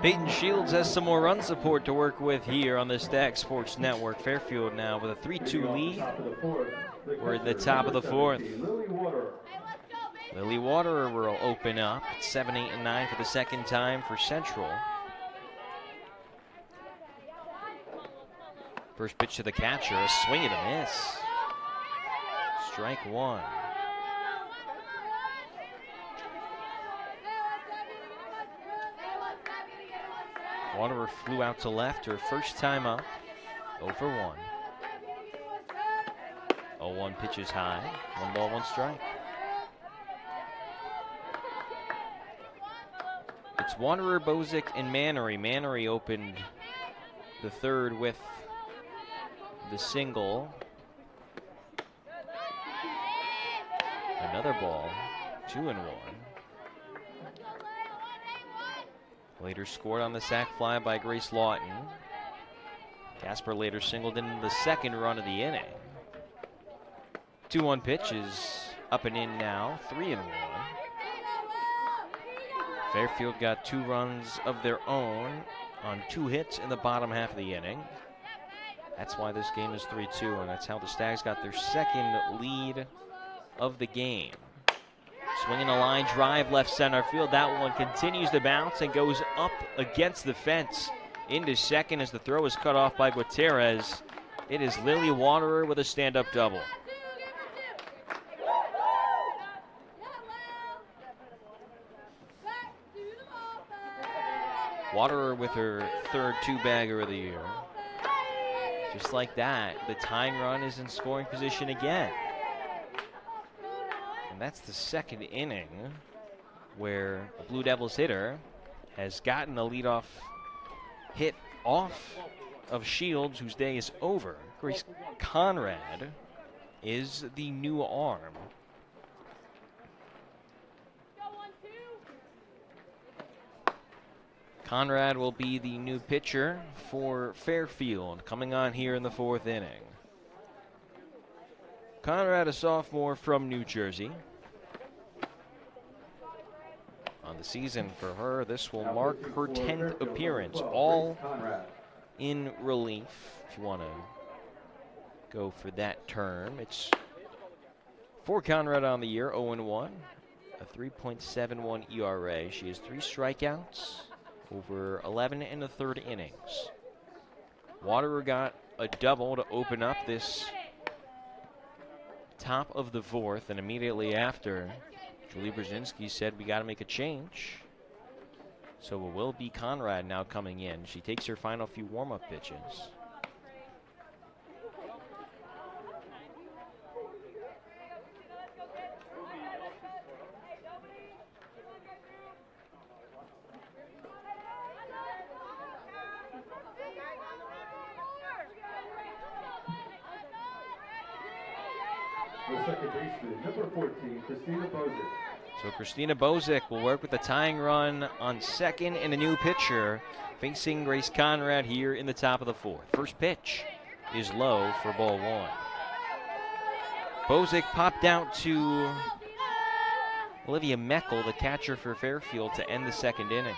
Peyton Shields has some more run support to work with here on the Stack Sports Network. Fairfield now with a 3-2 lead. We're in the top of the fourth. Lily Waterer will open up at 7, 8, and 9 for the second time for Central. First pitch to the catcher, a swing and a miss. Strike one. Waterer flew out to left her first time up. 0 for 1. 0-1 pitches high. 1 ball, 1 strike. It's Waterer, Bozick, and Mannery. Mannery opened the third with the single. Another ball. 2-1. Later scored on the sac fly by Grace Lawton. Casper later singled in the second run of the inning. 2-1 pitch is up and in now, 3-1. Fairfield got 2 runs of their own on 2 hits in the bottom half of the inning. That's why this game is 3-2, and that's how the Stags got their second lead of the game. Swinging a line drive left center field. That one continues to bounce and goes up against the fence into second as the throw is cut off by Gutierrez. It is Lily Waterer with a stand-up double. Waterer with her third 2-bagger of the year. Just like that, the tying run is in scoring position again. And that's the second inning where the Blue Devils hitter has gotten a leadoff hit off of Shields, whose day is over. Grace Conrad is the new arm. Conrad will be the new pitcher for Fairfield coming on here in the 4th inning. Conrad, a sophomore from New Jersey. On the season for her, this will mark her 10th appearance, all in relief, if you want to go for that term. It's for Conrad on the year, 0-1, a 3.71 ERA. She has 3 strikeouts over 11 and a third innings. Waterer got a double to open up this top of the 4th, and immediately after, Julie Brzezinski said we got to make a change. So it will be Conrad now coming in. She takes her final few warm-up pitches. The second baseman, number 14, Christina Bozick. So Christina Bozick will work with the tying run on second and a new pitcher facing Grace Conrad here in the top of the 4th. First pitch is low for ball 1. Bozick popped out to Olivia Meckel, the catcher for Fairfield, to end the second inning.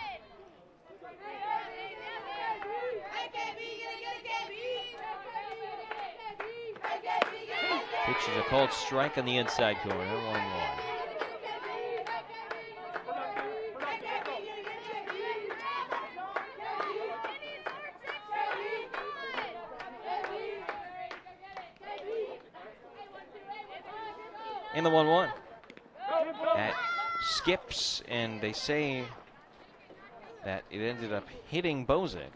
Pitch is a called strike on the inside corner, 1-1. In the 1-1. That skips, and they say that it ended up hitting Bozick.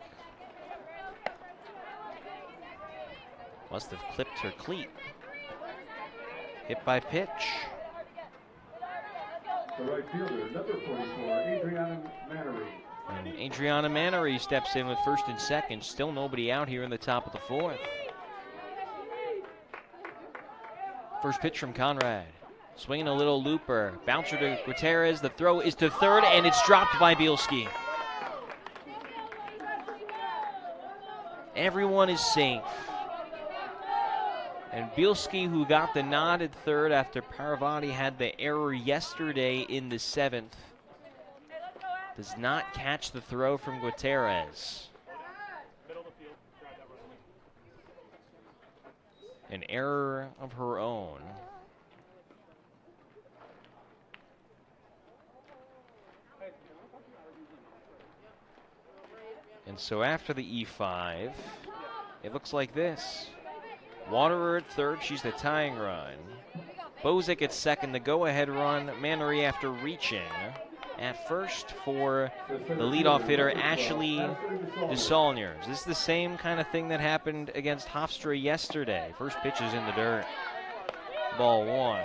Must have clipped her cleat. Hit by pitch. The right fielder, number 44, Adriana Mannery. And Adriana Mannery steps in with first and second. Still nobody out here in the top of the 4th. First pitch from Conrad. Swinging a little looper. Bouncer to Gutierrez. The throw is to third, and it's dropped by Bielski. Everyone is safe. And Bielski, who got the nod at third after Parvati had the error yesterday in the 7th, Does not catch the throw from Gutierrez. An error of her own. And so after the E5, it looks like this. Waterer at third, she's the tying run. Bozic at second, the go-ahead run. Mannery after reaching at first for the leadoff hitter, Ashley DeSaulniers. This is the same kind of thing that happened against Hofstra yesterday. First pitch is in the dirt. Ball one.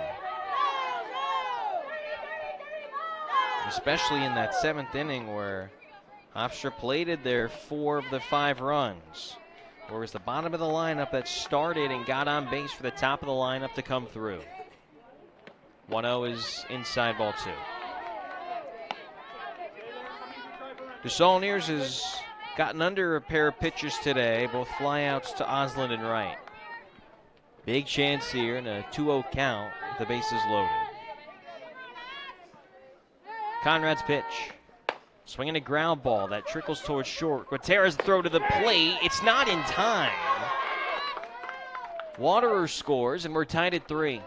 Especially in that 7th inning where Hofstra plated their 4 of the 5 runs. Whereas the bottom of the lineup that started and got on base for the top of the lineup to come through. 1-0 is inside ball 2. DeSaulniers has gotten under a pair of pitches today, both flyouts to Osland and Wright. Big chance here in a 2-0 count with the bases loaded. Conrad's pitch. Swinging a ground ball that trickles towards short. Gutierrez throw to the plate. It's not in time. Waterer scores, and we're tied at 3.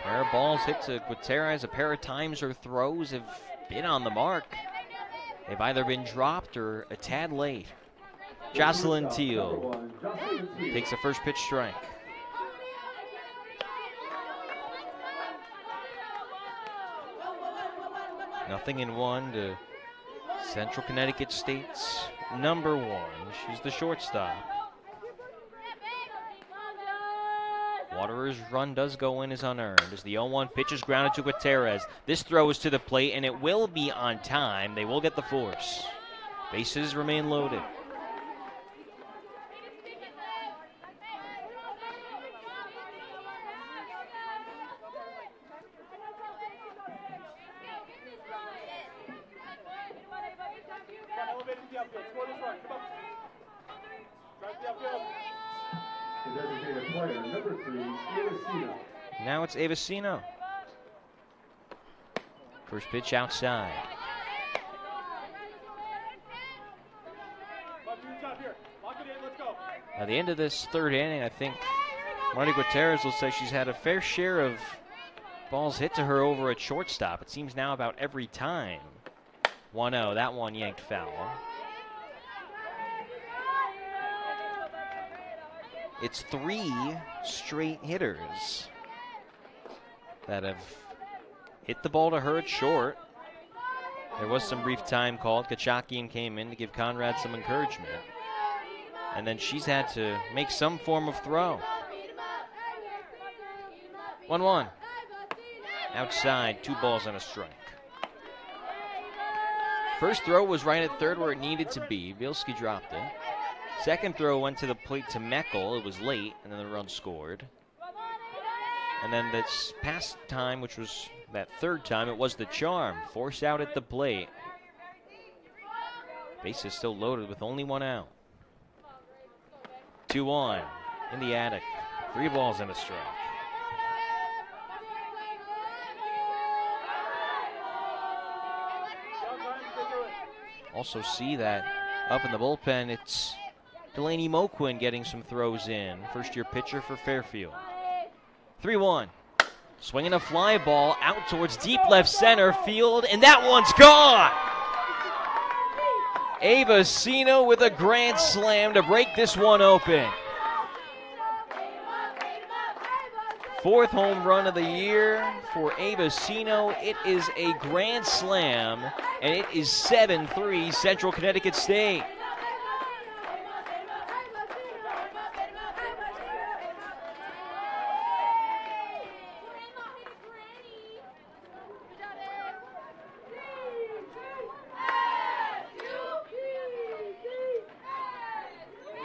Pair of balls hit to Gutierrez. A pair of times her throws have been on the mark. They've either been dropped or a tad late. Jocelyn Teal takes a first pitch strike. Nothing in 1 to Central Connecticut State's number 1. She's the shortstop. Waterer's run does go in as unearned as the 0-1 pitch is grounded to Gutierrez. This throw is to the plate, and it will be on time. They will get the force. Bases remain loaded. Now it's Avicino. First pitch outside. At the end of this 3rd inning, I think Marty Gutierrez will say she's had a fair share of balls hit to her over at shortstop. It seems now about every time. 1-0, that one yanked foul. It's 3 straight hitters that have hit the ball to her at short. There was some brief time called. Kachakian came in to give Conrad some encouragement. And then she's had to make some form of throw. 1-1. Outside, 2 balls and a strike. First throw was right at third where it needed to be. Bielski dropped it. Second throw went to the plate to Meckel. It was late, and then the run scored. And then this past time, which was that 3rd time, it was the charm. Force out at the plate. Base is still loaded with only 1 out. 2-1 in the attic. 3 balls and a strike. Also see that up in the bullpen, it's Delaney Moquin getting some throws in. First-year pitcher for Fairfield. 3-1. Swinging a fly ball out towards deep left center field, and that one's gone! Avicino with a grand slam to break this one open. 4th home run of the year for Avicino. It is a grand slam, and it is 7-3 Central Connecticut State.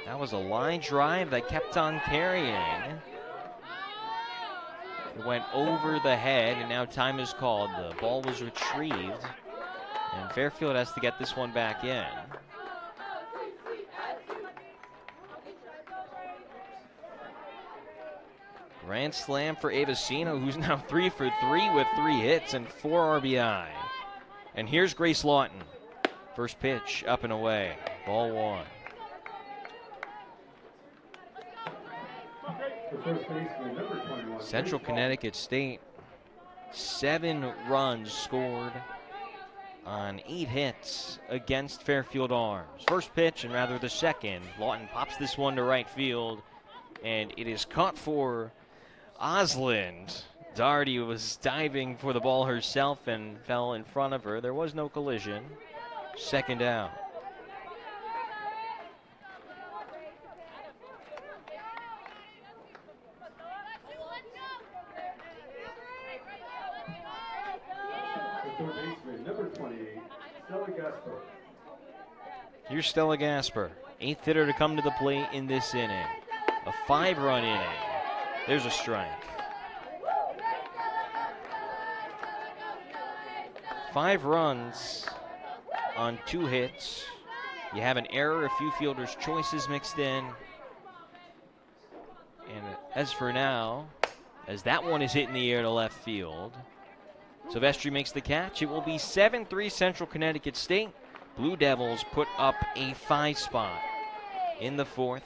That was a line drive that kept on carrying. It went over the head, and now time is called. The ball was retrieved And Fairfield has to get this one back in. Grand slam for Avicino, who's now 3 for 3 with 3 hits and 4 RBI. And here's Grace Lawton. First pitch, up and away. Ball 1. The first baseman, number 21. Central Connecticut State, 7 runs scored on 8 hits against Fairfield Arms. First pitch, and rather the second. Lawton pops this one to right field, and it is caught for Osland. Doherty was diving for the ball herself and fell in front of her. There was no collision. Second out. The third baseman, number 28, Stella Gasper. Here's Stella Gasper, 8th hitter to come to the plate in this inning. A 5-run inning. There's a strike. 5 runs on 2 hits. You have an error, a few fielders' choices mixed in. And as for now, as that one is hit in the air to left field, Silvestri makes the catch. It will be 7-3 Central Connecticut State. Blue Devils put up a 5 spot in the 4th.